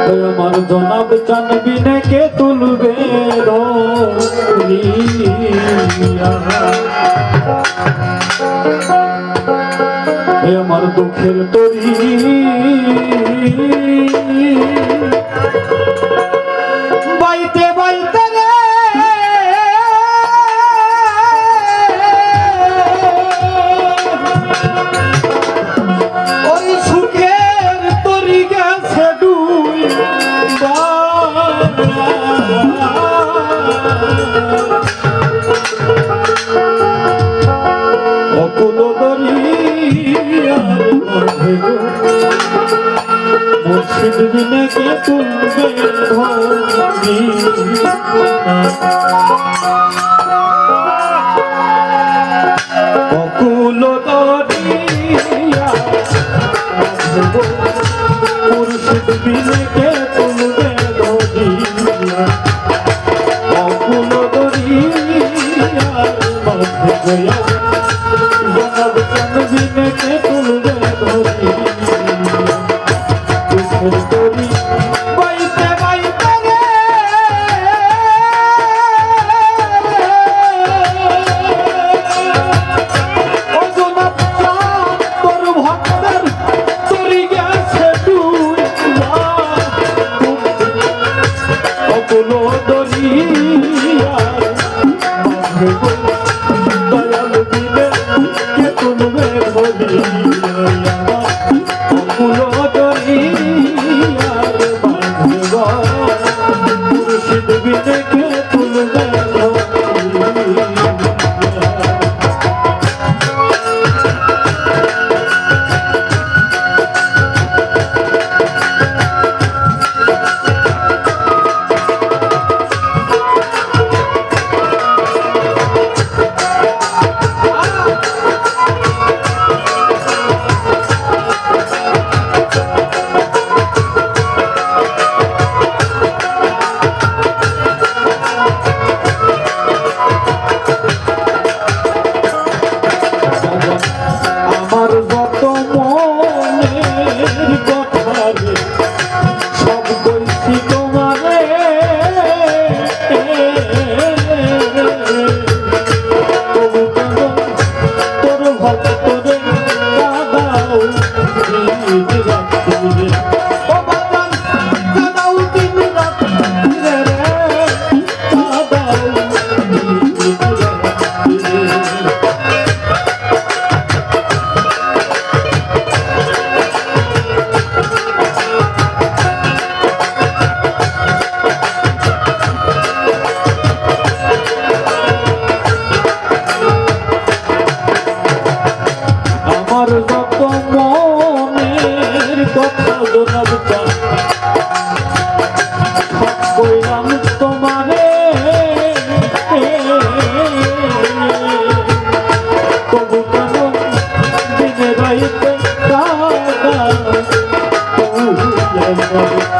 আমার জনাব চানবিনে কে তুলবে আমার দুঃখের তরি বাইতে বাইতে রে ওই সুখের তরি গেছে ডুই অকুল দরিয়ার মধ্যে মুর্শিদ বিনে কে তুলবে ধরি অকুল দরিয়া মুর্শিদ বিনে কে তুলবে ধরিয়া অকুল দরিয়ার মধ্যে জনাব চানবিনে কে তুলবে ধরি দুঃখের তরি বাইতে বাইতে রে ও জনাব চাঁদ তোর ভক্তের তরি গেছে তুই অকুল দরিয়ার মধ্যে দয়াল দিলে কে তুলবে ধরিয়া অকুল দরিয়ার মধ্যে মুর্শিদ বিনে কে তুলবে ধরিয়া আমার যত মনের কথা রে সব কইছি তোমারে তবু কেন তোর ভক্তরে কাঁদাও দিন রাত্রি ও বাজান কাঁদাও দিন রাত্রি রে কাঁদাও দিন রাত্রি আমার যত মনের কথা জনাব চান সব কইলাম তোমারে তবু কেন দিনে রাইতে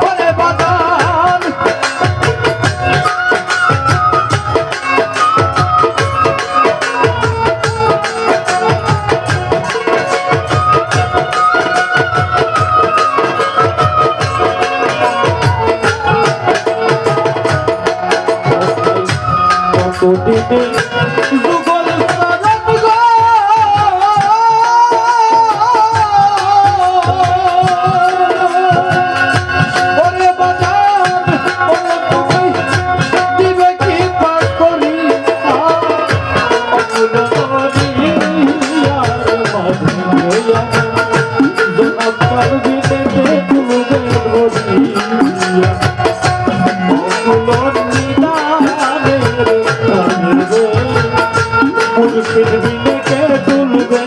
ওরে বাদান কতদিনে যুগল সালাম গো ওরে বাজান ওরে তুমি দিবে কি পার করি অকুল দরিয়ার মধ্যে জনাব চানবিনে কে তুলবে ধরিয়া অকুল মুর্শিদ বিনে কে তুলবে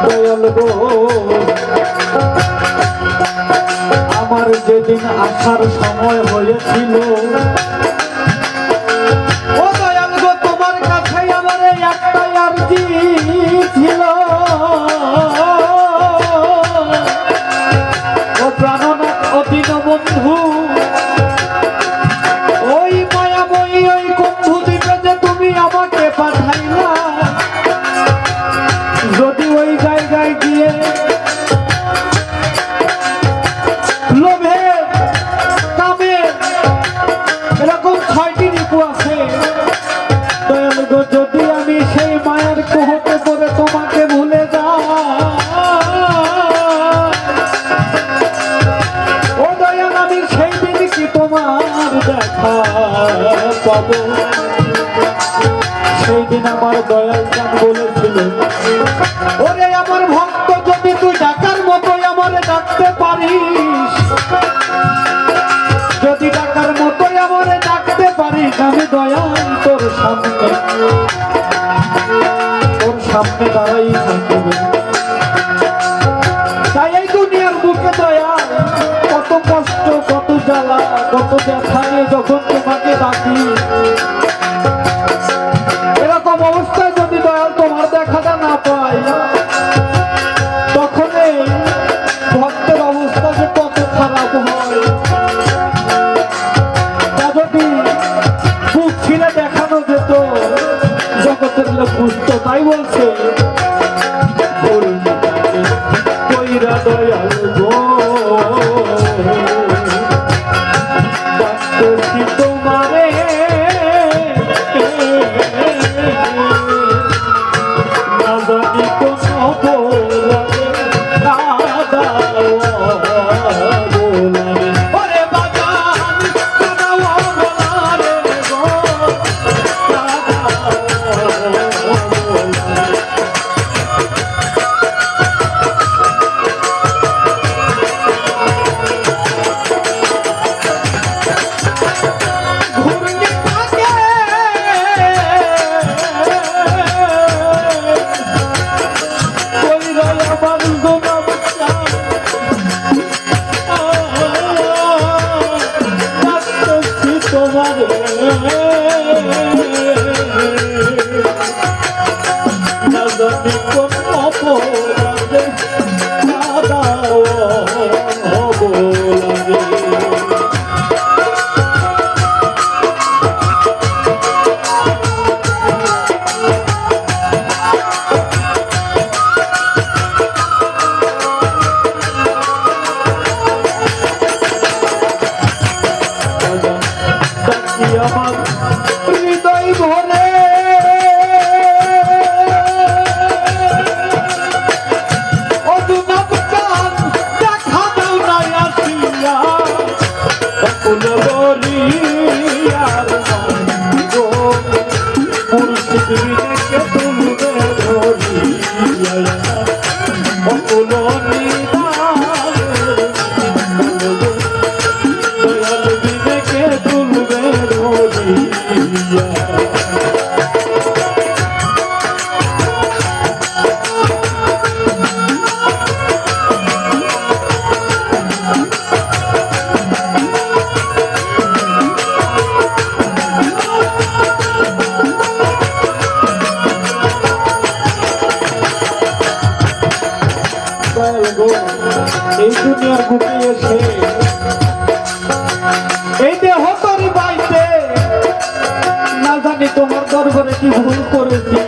দয়াল গো আমার যেদিন আসার সময় হয়েছিল ও দয়াল দেখা পাবো। সেই দিন আমার দয়াল চাঁদ বলেছিল, ওরে আমার ভক্ত যদি তুই ডাকার মতোই আমারে ডাকতে পারিস, যদি ডাকার মতোই আমারে ডাকতে পারিস, আমি দয়াল তোর সামনে দাঁড়াই থাকবে। তাই এই দুনিয়ার বুকে দয়াল কত কষ্ট, কত জ্বালা, কত ব্যথা নিয়ে যখন তোমাকে ডাকি, এরকম অবস্থায় যদি দয়াল তোমার দেখাটা না পাই, তখন এই ভক্তের অবস্থা যে কত খারাপ হয়, তা যদি বুক ছিঁড়ে দেখানো যেত জগতের লোক বুঝতো। তাই বলছে কইরা দয়াল গো ডাকতেছি তোমারে, না জানি কোন অপরাধে কাঁদাও বলারে, ওরে বাজান কাঁদাও বলারে গো, কাঁদাও বলারে। আমার হৃদয় ভরে অদুনাব চাঁদ দেখা দাও না আসিয়া, ফুল বলিয়ার গো মুর্শিদ বিনেকে তুলবে ধরিয়া, ফুল দয়াল বিনেকে তুলবে ধরিয়া। এই দুনিয়ার বুকে এসে এই দেহ তোর বাইতে, না জানি তোমার দরবারে কি ভুল করেছি,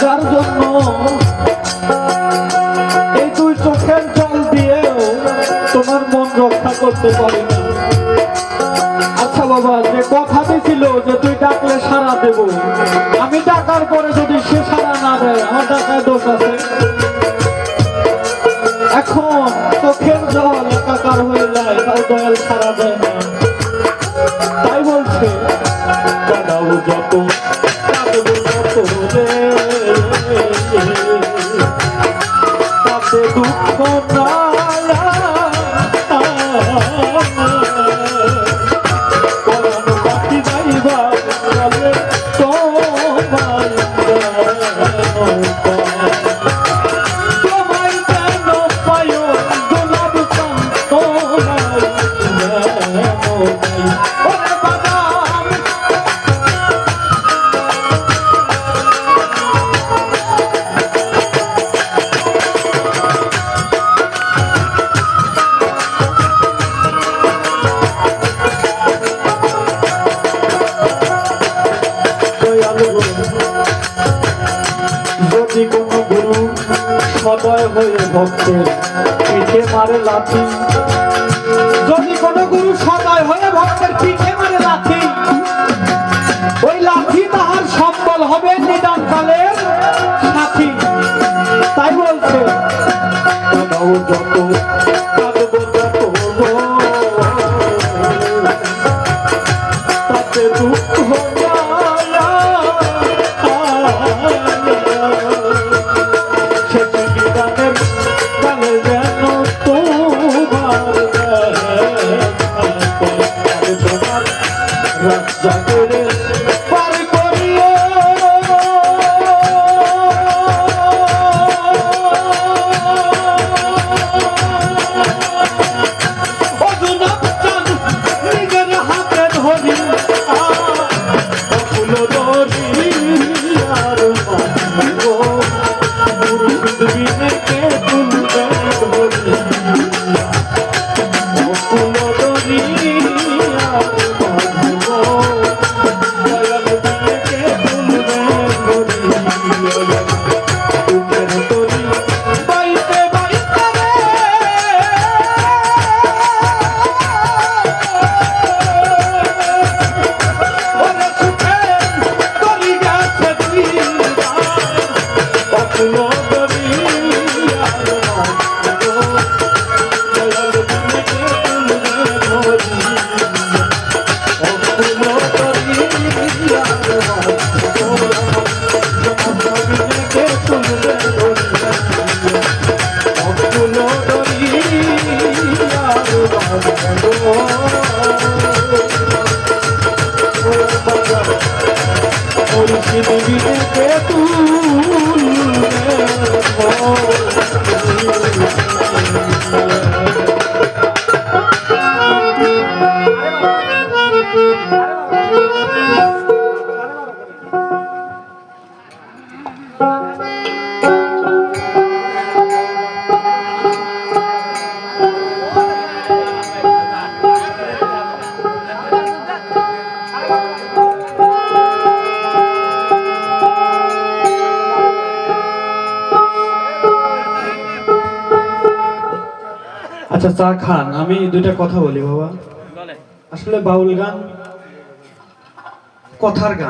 যার জন্য এই দুই চোখের জল দিয়েও তোমার মন রক্ষা করতে পারি না। আচ্ছা বাবা, যে কথা দিছিল যে তুই ডাকলে সাড়া দেব, আমি ডাকার পরে যদি সে সাড়া না দেয়, আমার ডাকায় দোষ আছে? এখন চোখের জল একাকার হয়ে যায়, তাও দয়াল সারা দেয় না। তাই বলছে কাঁদাও যত কাঁদবো যত রে, তাতে দুঃখ পরানো বাকি যাইবা বলে তোমার যদি কোনো গুরু সদয় হয়ে ভক্তের পিঠে মারে লাথি, যদি কোনো গুরু সদয় হয়ে ভক্তের পিঠে মারে লাথি, ওই লাথি তাহার সম্বল হবে নিদান কালের সাথী। তাই বলছে যত কাঁদবো যত দুঃখ জ্বালা শেষ বিদানের কালে যেন তোমার তোমার রাত জাগরে পার করিও নিজের হাতে ধরি ফুল ধরি আর মুর্শিদ বিনে কে তুলবে ধরি ফুল ধরি আর দয়াল বিনে কে তুলবে ধরি বুকের তরি বাইতে বাইতে ওরে সুখে তরি গেছে দিবা ফুল ধরি আর দয়াল বিনে কে তুলবে ধরি আচ্ছা চা খান, আমি দুইটা কথা বলি বাবা। আসলে বাউল গান কথার গান।